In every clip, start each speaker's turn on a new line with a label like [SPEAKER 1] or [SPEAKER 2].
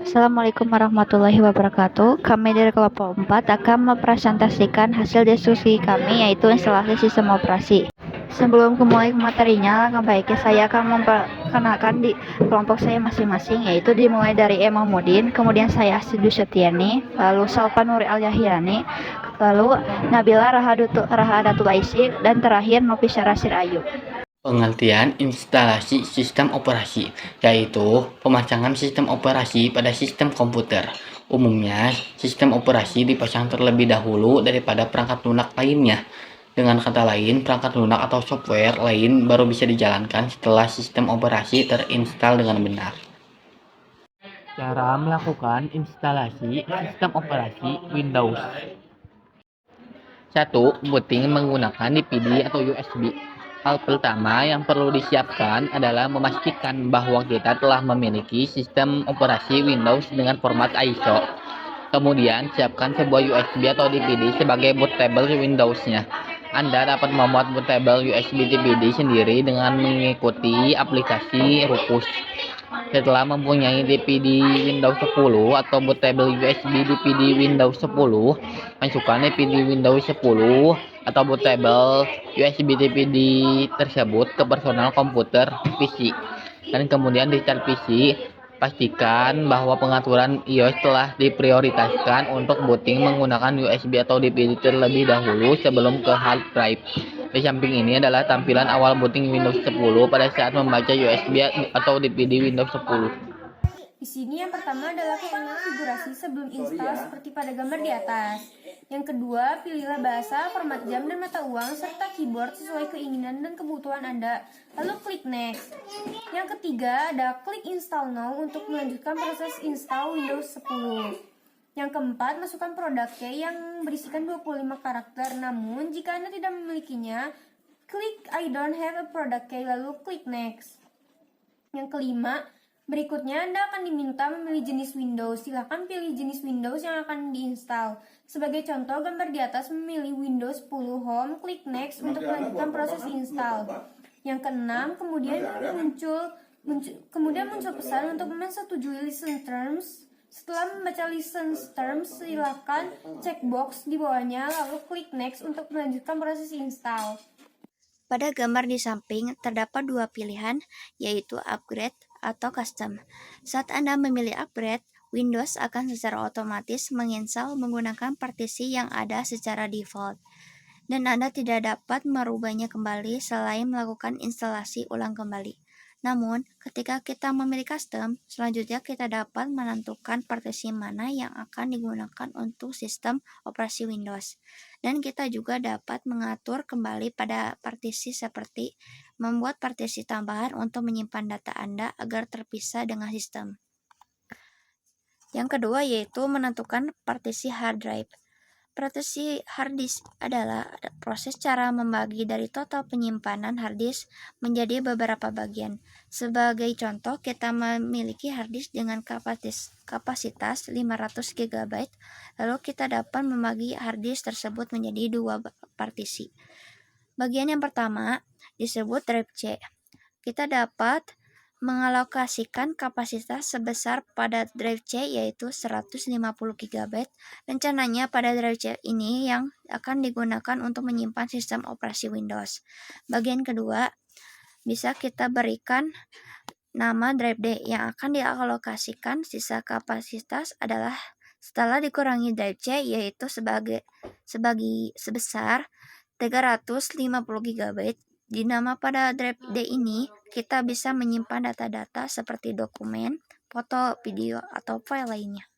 [SPEAKER 1] Assalamualaikum warahmatullahi wabarakatuh. Kami dari kelompok 4 akan mempresentasikan hasil diskusi kami, yaitu instalasi sistem operasi. Sebelum mulai ke materinya, baiknya saya akan memperkenalkan di kelompok saya masing-masing, yaitu dimulai dari Emma Mudin, kemudian saya Asidu Setiani, lalu Salva Nuri Al-Yahyani, lalu Nabila Rahadatul Aisy, dan terakhir Novi Syarasir Ayu.
[SPEAKER 2] Pengertian instalasi sistem operasi, yaitu pemasangan sistem operasi pada sistem komputer. Umumnya, sistem operasi dipasang terlebih dahulu daripada perangkat lunak lainnya. Dengan kata lain, perangkat lunak atau software lain baru bisa dijalankan setelah sistem operasi terinstal dengan benar. Cara melakukan instalasi sistem operasi Windows. 1. Booting menggunakan DVD atau USB. Hal pertama yang perlu disiapkan adalah memastikan bahwa kita telah memiliki sistem operasi Windows dengan format ISO. Kemudian, siapkan sebuah USB atau DVD sebagai bootable Windows-nya. Anda dapat memuat bootable USB DVD sendiri dengan mengikuti aplikasi Rufus. Setelah mempunyai DVD Windows 10 atau bootable USB DVD Windows 10, masukkan DVD Windows 10 atau bootable USB DVD tersebut ke personal komputer PC. Dan kemudian di start PC, pastikan bahwa pengaturan iOS telah diprioritaskan untuk booting menggunakan USB atau DVD terlebih dahulu sebelum ke hard drive. Di samping ini adalah tampilan awal booting Windows 10 pada saat membaca USB atau DVD Windows 10.
[SPEAKER 3] Di sini yang pertama adalah konfigurasi sebelum install seperti pada gambar di atas. Yang kedua, pilihlah bahasa, format jam, dan mata uang, serta keyboard sesuai keinginan dan kebutuhan Anda. Lalu klik next. Yang ketiga, ada klik install now untuk melanjutkan proses install Windows 10. Yang keempat, masukkan product key yang berisikan 25 karakter. Namun, jika Anda tidak memilikinya, klik I don't have a product key lalu klik next. Yang kelima, berikutnya Anda akan diminta memilih jenis Windows. Silakan pilih jenis Windows yang akan diinstal. Sebagai contoh, gambar di atas memilih Windows 10 Home, klik next untuk melanjutkan proses install. Yang keenam, kemudian muncul pesan untuk menyetujui license terms. Setelah membaca license terms, silakan checkbox di bawahnya lalu klik next untuk melanjutkan proses install.
[SPEAKER 1] Pada gambar di samping terdapat dua pilihan, yaitu upgrade atau custom. Saat Anda memilih upgrade, Windows akan secara otomatis menginstal menggunakan partisi yang ada secara default, dan Anda tidak dapat merubahnya kembali selain melakukan instalasi ulang kembali. Namun, ketika kita memilih custom, selanjutnya kita dapat menentukan partisi mana yang akan digunakan untuk sistem operasi Windows. Dan kita juga dapat mengatur kembali pada partisi seperti membuat partisi tambahan untuk menyimpan data Anda agar terpisah dengan sistem. Yang kedua yaitu menentukan partisi hard drive. Partisi hard disk adalah proses cara membagi dari total penyimpanan hard disk menjadi beberapa bagian. Sebagai contoh, kita memiliki hard disk dengan kapasitas 500 GB, lalu kita dapat membagi hard disk tersebut menjadi dua partisi. Bagian yang pertama disebut drive C. Kita dapat mengalokasikan kapasitas sebesar pada drive C yaitu 150 GB. Rencananya pada drive C ini yang akan digunakan untuk menyimpan sistem operasi Windows. Bagian kedua bisa kita berikan nama drive D yang akan dialokasikan sisa kapasitas adalah setelah dikurangi drive C yaitu sebesar 350 GB. Di nama pada drive D ini, kita bisa menyimpan data-data seperti dokumen, foto, video, atau file lainnya.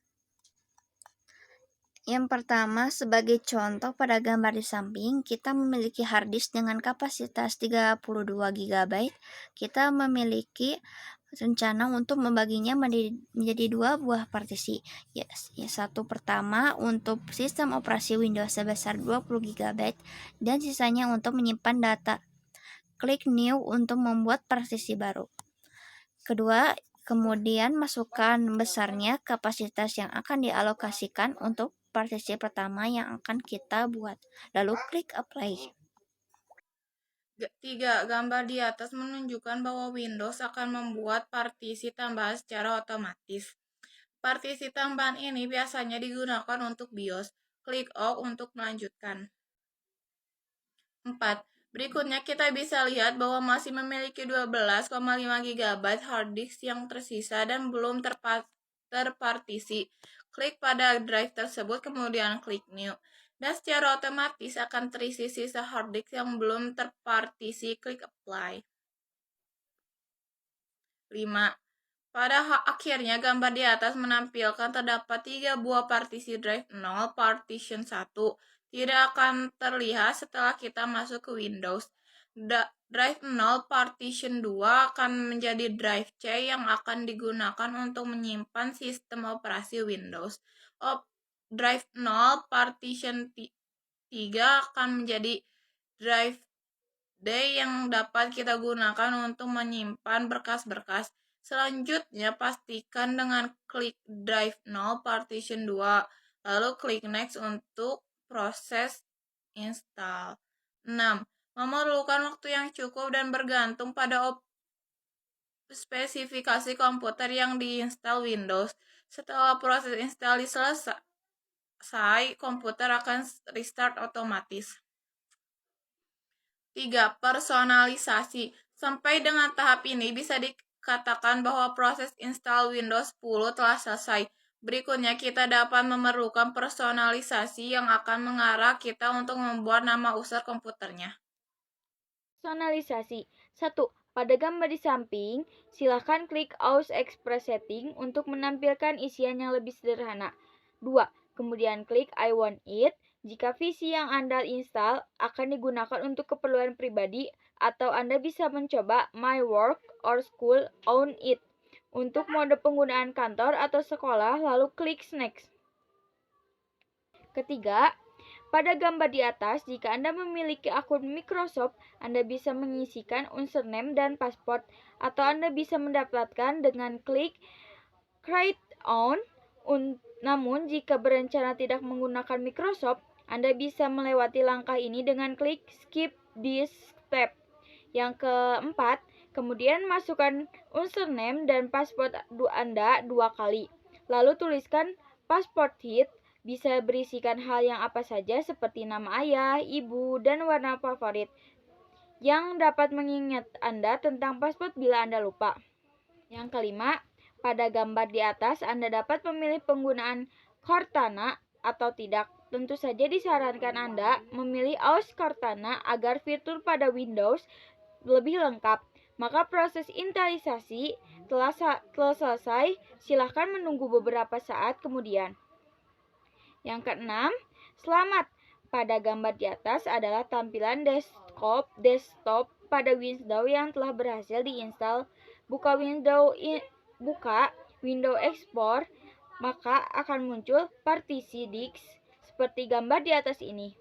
[SPEAKER 1] Yang pertama, sebagai contoh pada gambar di samping, kita memiliki hard disk dengan kapasitas 32 GB. Kita memiliki rencana untuk membaginya menjadi dua buah partisi. Satu pertama untuk sistem operasi Windows sebesar 20 GB dan sisanya untuk menyimpan data. Klik New untuk membuat partisi baru. Kedua, kemudian masukkan besarnya kapasitas yang akan dialokasikan untuk partisi pertama yang akan kita buat. Lalu klik Apply.
[SPEAKER 4] 3. Gambar di atas menunjukkan bahwa Windows akan membuat partisi tambahan secara otomatis. Partisi tambahan ini biasanya digunakan untuk BIOS. Klik OK untuk melanjutkan. 4. Berikutnya kita bisa lihat bahwa masih memiliki 12,5 GB hard disk yang tersisa dan belum terpartisi. Klik pada drive tersebut, kemudian klik New. Dan secara otomatis akan terisi sisa hard disk yang belum terpartisi. Klik Apply. 5. Pada akhirnya, gambar di atas menampilkan terdapat 3 buah partisi drive 0, partition 1. Tidak akan terlihat setelah kita masuk ke Windows. Drive 0 partition 2 akan menjadi drive C yang akan digunakan untuk menyimpan sistem operasi Windows. Drive 0 partition 3 akan menjadi drive D yang dapat kita gunakan untuk menyimpan berkas-berkas. Selanjutnya, pastikan dengan klik Drive 0 Partition 2, lalu klik Next untuk proses install. 6. Memerlukan waktu yang cukup dan bergantung pada spesifikasi komputer yang diinstal Windows. Setelah proses install selesai, komputer akan restart otomatis. 3. Personalisasi. Sampai dengan tahap ini bisa dikatakan bahwa proses install Windows 10 telah selesai. Berikutnya kita dapat memerlukan personalisasi yang akan mengarah kita untuk membuat nama user komputernya.
[SPEAKER 5] Personalisasi. 1. Pada gambar di samping, silakan klik AUS Express Setting untuk menampilkan isian yang lebih sederhana. 2. Kemudian klik I want it jika PC yang Anda install akan digunakan untuk keperluan pribadi, atau Anda bisa mencoba My Work or School on it untuk mode penggunaan kantor atau sekolah, lalu klik Next. Ketiga, pada gambar di atas, jika Anda memiliki akun Microsoft, Anda bisa mengisikan username dan password, atau Anda bisa mendapatkan dengan klik Create On. Namun, jika berencana tidak menggunakan Microsoft, Anda bisa melewati langkah ini dengan klik Skip this step. Yang keempat, kemudian masukkan username dan password Anda 2 kali. Lalu tuliskan password hit. Bisa berisikan hal yang apa saja seperti nama ayah, ibu, dan warna favorit yang dapat mengingat Anda tentang password bila Anda lupa. Yang kelima, pada gambar di atas Anda dapat memilih penggunaan Cortana atau tidak. Tentu saja disarankan Anda memilih AUS Cortana agar fitur pada Windows lebih lengkap. Maka proses instalisasi telah selesai, silahkan menunggu beberapa saat kemudian. Yang keenam, selamat. Pada gambar di atas adalah tampilan desktop pada Windows yang telah berhasil diinstal. Buka Windows Explorer, maka akan muncul partisi disk seperti gambar di atas ini.